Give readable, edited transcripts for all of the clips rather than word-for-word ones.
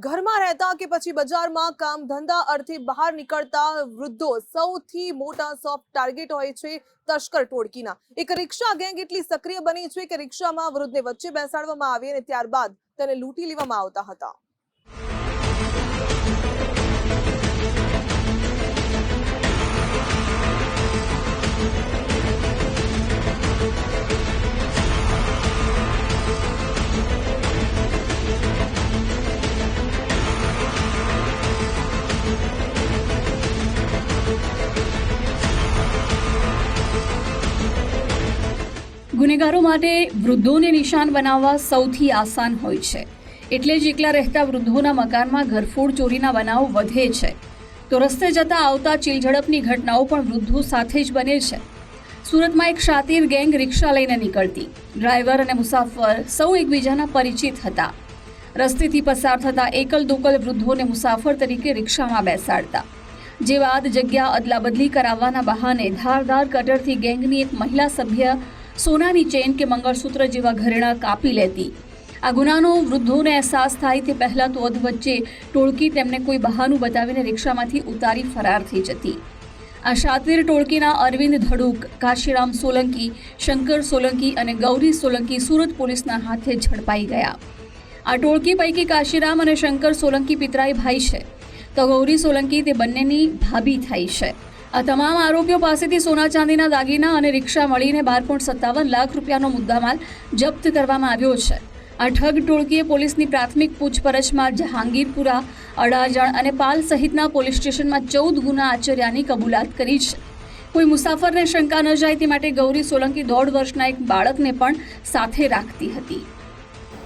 ઘરમાં રહેતા કે પછી બજારમાં કામ ધંધા અર્થે બહાર નીકળતા વૃદ્ધો સૌથી મોટા સોફ્ટ ટાર્ગેટ હોય છે તસ્કર ટોળકીના। એક રિક્ષા ગેંગ એટલી સક્રિય બની છે કે રિક્ષામાં વૃદ્ધને વચ્ચે બેસાડવામાં આવી અને ત્યારબાદ તેને લૂંટી લેવામાં આવતા હતા। ગુનેગારો માટે વૃદ્ધોને નિશાન બનાવવા સૌથી આસાન હોય છે, એટલે જ એકલા રહેતા વૃદ્ધોના મકાનમાં ઘરફોડ ચોરીના બનાવો વધે છે, તો રસ્તે જતા આવતા ચીલઝડપની ઘટનાઓ પણ વૃદ્ધો સાથે જ બને છે। સુરતમાં એક શાતીર ગેંગ રિક્ષા લઈને નીકળતી, ડ્રાઈવર અને મુસાફર સૌ એકબીજાના પરિચિત હતા। રસ્તેથી પસાર થતા એકલ દોકલ વૃદ્ધોને મુસાફર તરીકે રિક્ષામાં બેસાડતા, જે બાદ જગ્યા અદલાબદલી કરાવવાના બહાને ધારદાર કટરથી ગેંગની એક મહિલા સભ્ય સોનાની ચેન કે મંગળસૂત્ર જેવા ઘરેણા કાપી લેતી। આ ગુનાનો વૃદ્ધોને અહેસાસ થાય તે પહેલાં તો અધવચ્ચે ટોળકી તેમને કોઈ બહાનું બતાવીને રિક્ષામાંથી ઉતારી ફરાર થઈ જતી। આ શાતીર ટોળકીના અરવિંદ ધડુક, કાશીરામ સોલંકી, શંકર સોલંકી અને ગૌરી સોલંકી સુરત પોલીસના હાથે ઝડપાઈ ગયા। આ ટોળકી પૈકી કાશીરામ અને શંકર સોલંકી પિતરાઈ ભાઈ છે, તો ગૌરી સોલંકી તે બંનેની ભાભી થાય છે। આ તમામ આરોપીઓ પાસેથી સોના ચાંદીના દાગીના અને રિક્ષા મળીને 12.57 લાખ રૂપિયાનો મુદ્દામાલ જપ્ત કરવામાં આવ્યો છે। આ ઠગ ટોળકીએ પોલીસની પ્રાથમિક પૂછપરછમાં જહાંગીરપુરા, અડાજણ અને પાલ સહિતના પોલીસ સ્ટેશનમાં 14 ગુના આચર્યાની કબૂલાત કરી છે। કોઈ મુસાફરને શંકા ન જાય તે માટે ગૌરી સોલંકી 1.5 વર્ષના એક બાળકને પણ સાથે રાખતી હતી।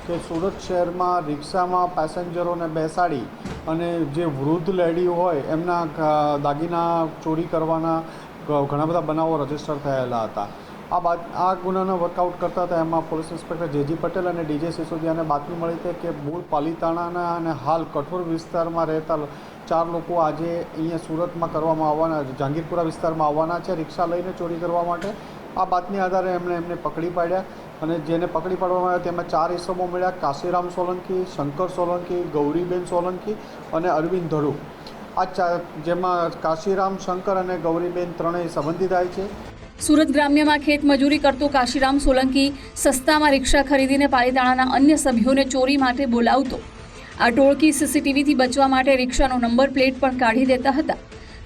કે સુરત શહેરમાં રિક્ષામાં પેસેન્જરોને બેસાડી અને જે વૃદ્ધ લેડી હોય એમના દાગીના ચોરી કરવાના ઘણા બધા બનાવો રજીસ્ટર થયેલા હતા। આ ગુનાનો વર્કઆઉટ કરતા હતા એમાં પોલીસ ઇન્સ્પેક્ટર જે.જી. પટેલ અને ડી.જે. સિસોદિયાને બાતમી મળી હતી કે મૂળ પાલીતાણાના અને હાલ કઠોર વિસ્તારમાં રહેતા 4 લોકો આજે અહીંયા સુરતમાં કરવામાં આવવાના, જહાંગીરપુરા વિસ્તારમાં આવવાના છે રિક્ષા લઈને ચોરી કરવા માટે। આ બાતમી આધારે એમને પકડી પાડ્યા અને જેને પકડી પાડવામાં આવ્યા તેમાં 4 ઇસમો મળ્યા: કાશીરામ સોલંકી, શંકર સોલંકી, ગૌરીબેન સોલંકી અને અરવિંદ ધડુક। જેમાં કાશીરામ, શંકર અને ગૌરીબેન ત્રણેય સંબંધિત થાય છે। સુરત ગ્રામ્યમાં ખેત મજૂરી કરતો કાશીરામ સોલંકી સસ્તામાં રિક્ષા ખરીદીને પાલીતાણાના અન્ય સભ્યોને ચોરી માટે બોલાવતો। આ ટોળકી સીસીટીવીથી બચવા માટે રિક્ષાનો નંબર પ્લેટ પણ કાઢી દેતા હતા।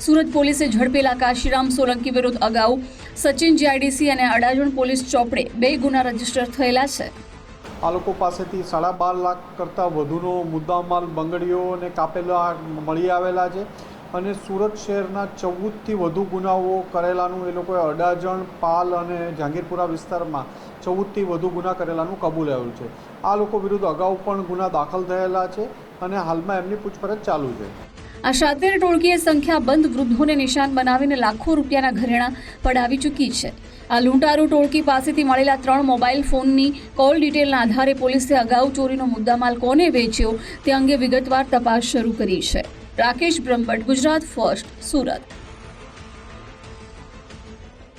સુરત પોલીસે ઝડપેલા કાશીરામ સોલંકી વિરુદ્ધ અગાઉ સચિન જીઆઈડીસી અને અડાજણ પોલીસ ચોપડે 2 ગુના રજીસ્ટર થયેલા છે। આ લોકો પાસેથી 12.5 લાખ કરતાં વધુનો મુદ્દામાલ, બંગડીઓ અને કાપેલા મળી આવેલા છે અને સુરત શહેરના 14થી વધુ ગુનાઓ કરેલાનું એ લોકોએ અડાજણ, પાલ અને જહાંગીરપુરા વિસ્તારમાં 14થી વધુ ગુના કરેલાનું કબૂલાયું છે। આ લોકો વિરુદ્ધ અગાઉ પણ ગુના દાખલ થયેલા છે અને હાલમાં એમની પૂછપરછ ચાલુ છે। આ શાતીર ટોળકીએ સંખ્યાબંધ વૃદ્ધોને નિશાન બનાવીને લાખો રૂપિયાના ઘરેણા પડાવી ચૂકી છે। આ લૂંટારૂ ટોળકી પાસેથી મળેલા 3 મોબાઈલ ફોનની કોલ ડિટેલના આધારે પોલીસે અગાઉ ચોરીનો મુદ્દામાલ કોને વેચ્યો તે અંગે વિગતવાર તપાસ શરૂ કરી છે। રાકેશ બ્રહ્મભટ્ટ, ગુજરાત ફર્સ્ટ, સુરત।